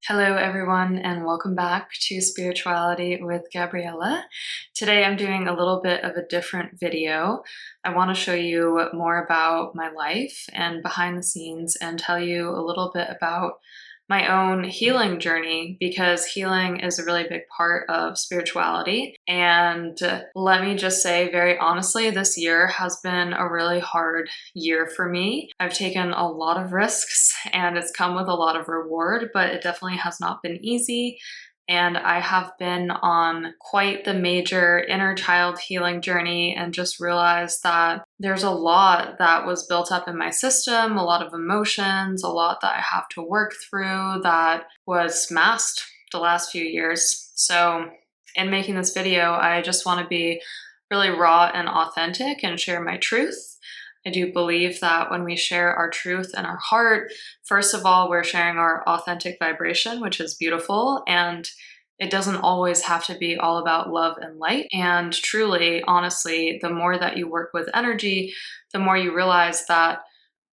Hello, everyone, and welcome back to Spirituality with Gabriella. Today I'm doing a little bit of a different video. I want to show you more about my life and behind the scenes and tell you a little bit about my own healing journey, because healing is a really big part of spirituality. And let me just say very honestly, this year has been a really hard year for me. I've taken a lot of risks and it's come with a lot of reward, but it definitely has not been easy. And I have been on quite the major inner child healing journey and just realized that there's a lot that was built up in my system, a lot of emotions, a lot that I have to work through that was masked the last few years. So in making this video, I just want to be really raw and authentic and share my truth. I do believe that when we share our truth and our heart, first of all, we're sharing our authentic vibration, which is beautiful, and it doesn't always have to be all about love and light. And truly, honestly, the more that you work with energy, the more you realize that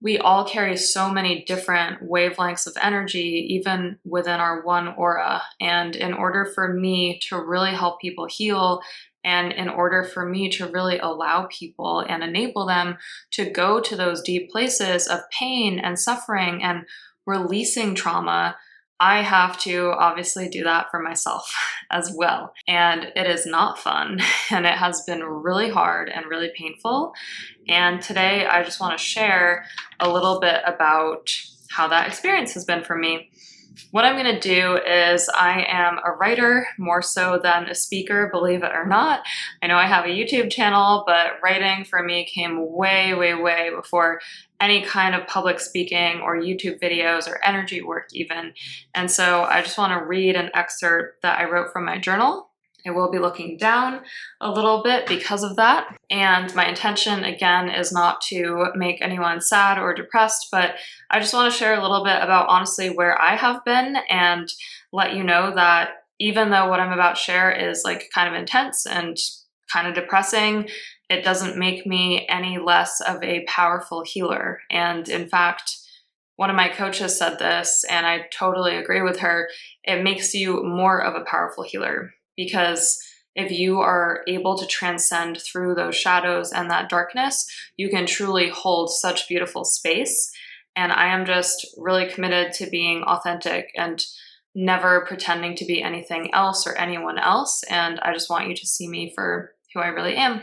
we all carry so many different wavelengths of energy, even within our one aura. And in order for me to really help people heal, and in order for me to really allow people and enable them to go to those deep places of pain and suffering and releasing trauma, I have to obviously do that for myself as well. And it is not fun, and it has been really hard and really painful. And today I just want to share a little bit about how that experience has been for me. What I'm going to do is I am a writer more so than a speaker, believe it or not. I know I have a YouTube channel, but writing for me came way, way, way before any kind of public speaking or YouTube videos or energy work even. And so I just want to read an excerpt that I wrote from my journal. I will be looking down a little bit because of that. And my intention, again, is not to make anyone sad or depressed, but I just want to share a little bit about honestly where I have been and let you know that even though what I'm about to share is like kind of intense and kind of depressing, it doesn't make me any less of a powerful healer. And in fact, one of my coaches said this, and I totally agree with her. It makes you more of a powerful healer, because if you are able to transcend through those shadows and that darkness, you can truly hold such beautiful space. And I am just really committed to being authentic and never pretending to be anything else or anyone else. And I just want you to see me for who I really am.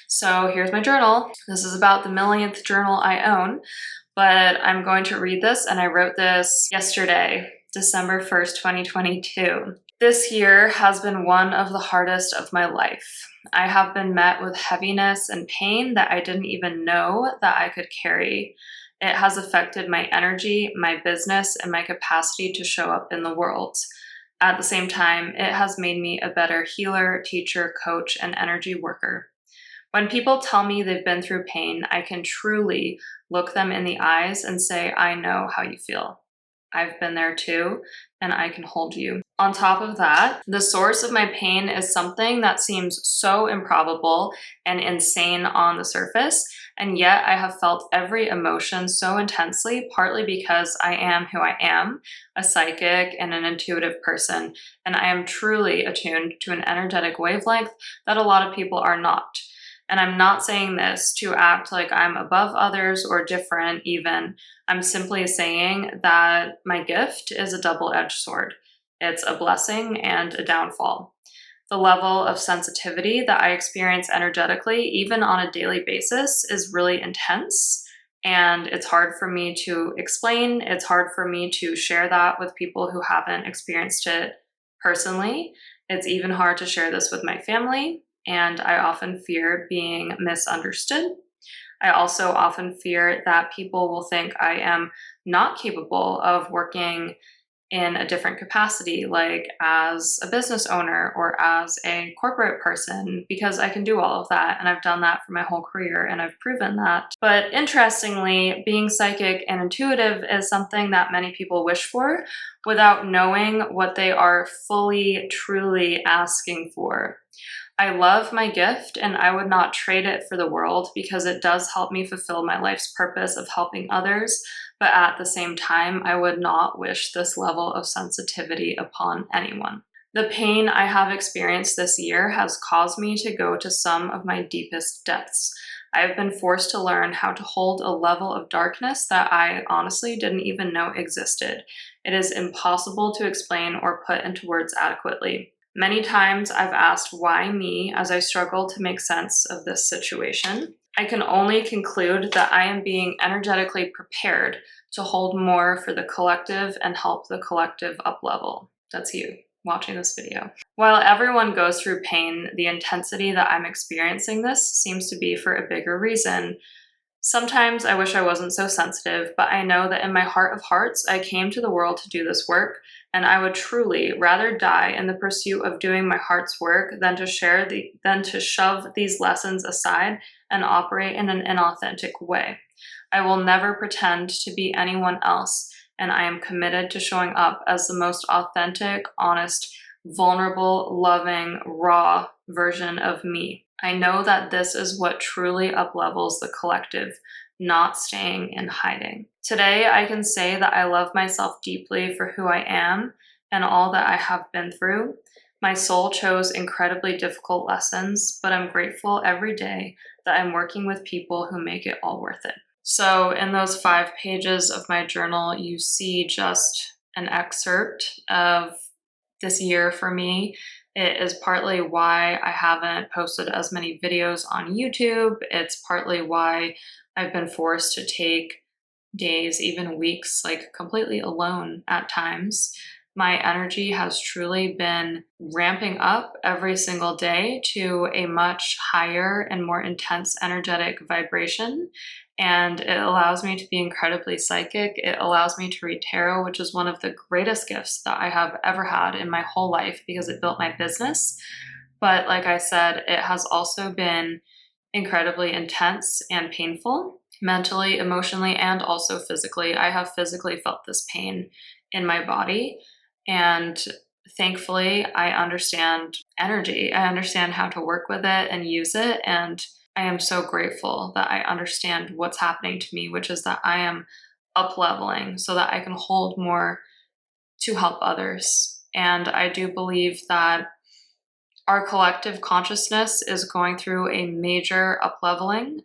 So here's my journal. This is about the millionth journal I own, but I'm going to read this, and I wrote this yesterday, December 1st, 2022. This year has been one of the hardest of my life. I have been met with heaviness and pain that I didn't even know that I could carry. It has affected my energy, my business, and my capacity to show up in the world. At the same time, it has made me a better healer, teacher, coach, and energy worker. When people tell me they've been through pain, I can truly look them in the eyes and say, I know how you feel. I've been there too, and I can hold you. On top of that, the source of my pain is something that seems so improbable and insane on the surface, and yet I have felt every emotion so intensely, partly because I am who I am, a psychic and an intuitive person, and I am truly attuned to an energetic wavelength that a lot of people are not. And I'm not saying this to act like I'm above others or different even. I'm simply saying that my gift is a double-edged sword. It's a blessing and a downfall. The level of sensitivity that I experience energetically, even on a daily basis, is really intense. And it's hard for me to explain. It's hard for me to share that with people who haven't experienced it personally. It's even hard to share this with my family. And I often fear being misunderstood. I also often fear that people will think I am not capable of working in a different capacity, like as a business owner or as a corporate person, because I can do all of that. And I've done that for my whole career, and I've proven that. But interestingly, being psychic and intuitive is something that many people wish for without knowing what they are fully, truly asking for. I love my gift and I would not trade it for the world because it does help me fulfill my life's purpose of helping others. But at the same time, I would not wish this level of sensitivity upon anyone. The pain I have experienced this year has caused me to go to some of my deepest depths. I have been forced to learn how to hold a level of darkness that I honestly didn't even know existed. It is impossible to explain or put into words adequately. Many times I've asked why me as I struggle to make sense of this situation. I can only conclude that I am being energetically prepared to hold more for the collective and help the collective uplevel. That's you watching this video. While everyone goes through pain, the intensity that I'm experiencing this seems to be for a bigger reason. Sometimes I wish I wasn't so sensitive, but I know that in my heart of hearts, I came to the world to do this work, and I would truly rather die in the pursuit of doing my heart's work than to shove these lessons aside and operate in an inauthentic way. I will never pretend to be anyone else, and I am committed to showing up as the most authentic, honest, vulnerable, loving, raw version of me. I know that this is what truly uplevels the collective, not staying and hiding. Today, I can say that I love myself deeply for who I am and all that I have been through. My soul chose incredibly difficult lessons, but I'm grateful every day that I'm working with people who make it all worth it. So in those 5 pages of my journal, you see just an excerpt of this year for me. It is partly why I haven't posted as many videos on YouTube. It's partly why I've been forced to take days, even weeks, like completely alone at times. My energy has truly been ramping up every single day to a much higher and more intense energetic vibration. And it allows me to be incredibly psychic. It allows me to read tarot, which is one of the greatest gifts that I have ever had in my whole life because it built my business. But like I said, it has also been incredibly intense and painful, mentally, emotionally, and also physically. I have physically felt this pain in my body. And thankfully, I understand energy. I understand how to work with it and use it. And I am so grateful that I understand what's happening to me, which is that I am up leveling so that I can hold more to help others. And I do believe that our collective consciousness is going through a major upleveling.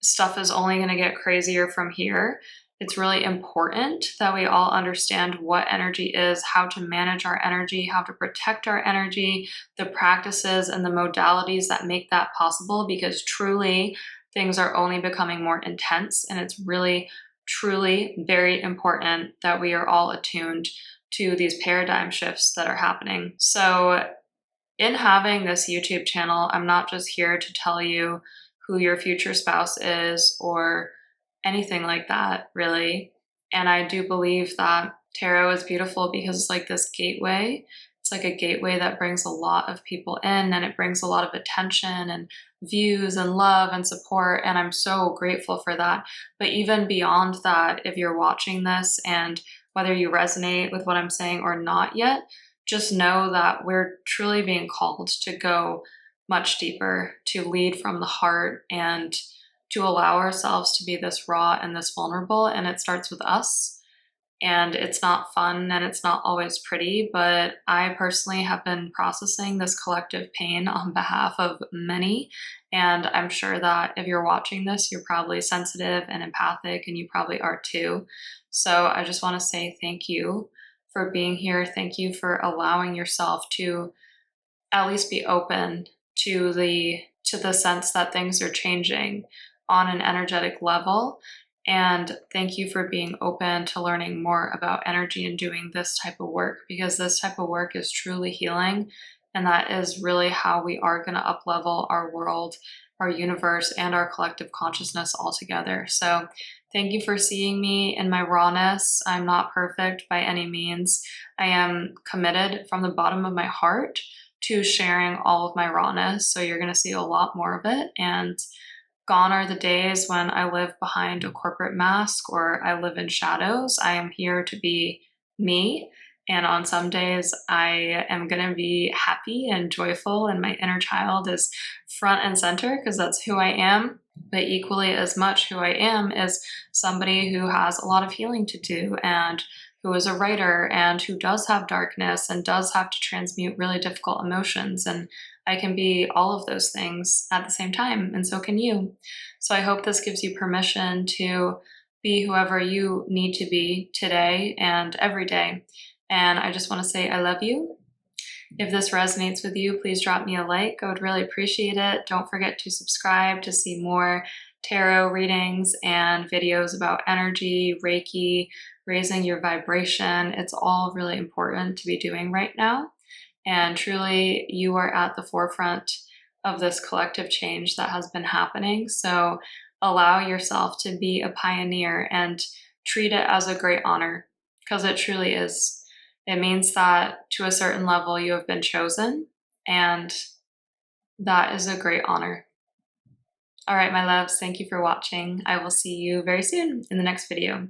Stuff is only going to get crazier from here. It's really important that we all understand what energy is, how to manage our energy, how to protect our energy, the practices and the modalities that make that possible, because truly things are only becoming more intense, and it's really, truly very important that we are all attuned to these paradigm shifts that are happening. So in having this YouTube channel, I'm not just here to tell you who your future spouse is or anything like that, really. And I do believe that tarot is beautiful because it's like this gateway. It's like a gateway that brings a lot of people in, and it brings a lot of attention and views and love and support. And I'm so grateful for that. But even beyond that, if you're watching this and whether you resonate with what I'm saying or not yet, just know that we're truly being called to go much deeper, to lead from the heart, and to allow ourselves to be this raw and this vulnerable. And it starts with us. And it's not fun and it's not always pretty, but I personally have been processing this collective pain on behalf of many. And I'm sure that if you're watching this, you're probably sensitive and empathic, and you probably are too. So I just want to say thank you for being here. Thank you for allowing yourself to at least be open to the sense that things are changing on an energetic level. And thank you for being open to learning more about energy and doing this type of work, because this type of work is truly healing. And that is really how we are going to uplevel our world, our universe, and our collective consciousness all together. So thank you for seeing me in my rawness. I'm not perfect by any means. I am committed from the bottom of my heart to sharing all of my rawness. So you're going to see a lot more of it. And gone are the days when I live behind a corporate mask or I live in shadows. I am here to be me, And on some days, I am going to be happy and joyful, and my inner child is front and center because that's who I am. But equally as much, who I am is somebody who has a lot of healing to do, and who is a writer, and who does have darkness and does have to transmute really difficult emotions. And I can be all of those things at the same time, and so can you. So I hope this gives you permission to be whoever you need to be today and every day. And I just want to say I love you. If this resonates with you, please drop me a like. I would really appreciate it. Don't forget to subscribe to see more tarot readings and videos about energy, Reiki, raising your vibration. It's all really important to be doing right now. And truly, you are at the forefront of this collective change that has been happening. So allow yourself to be a pioneer and treat it as a great honor, because it truly is. It means that to a certain level you have been chosen, and that is a great honor. All right, my loves, thank you for watching. I will see you very soon in the next video.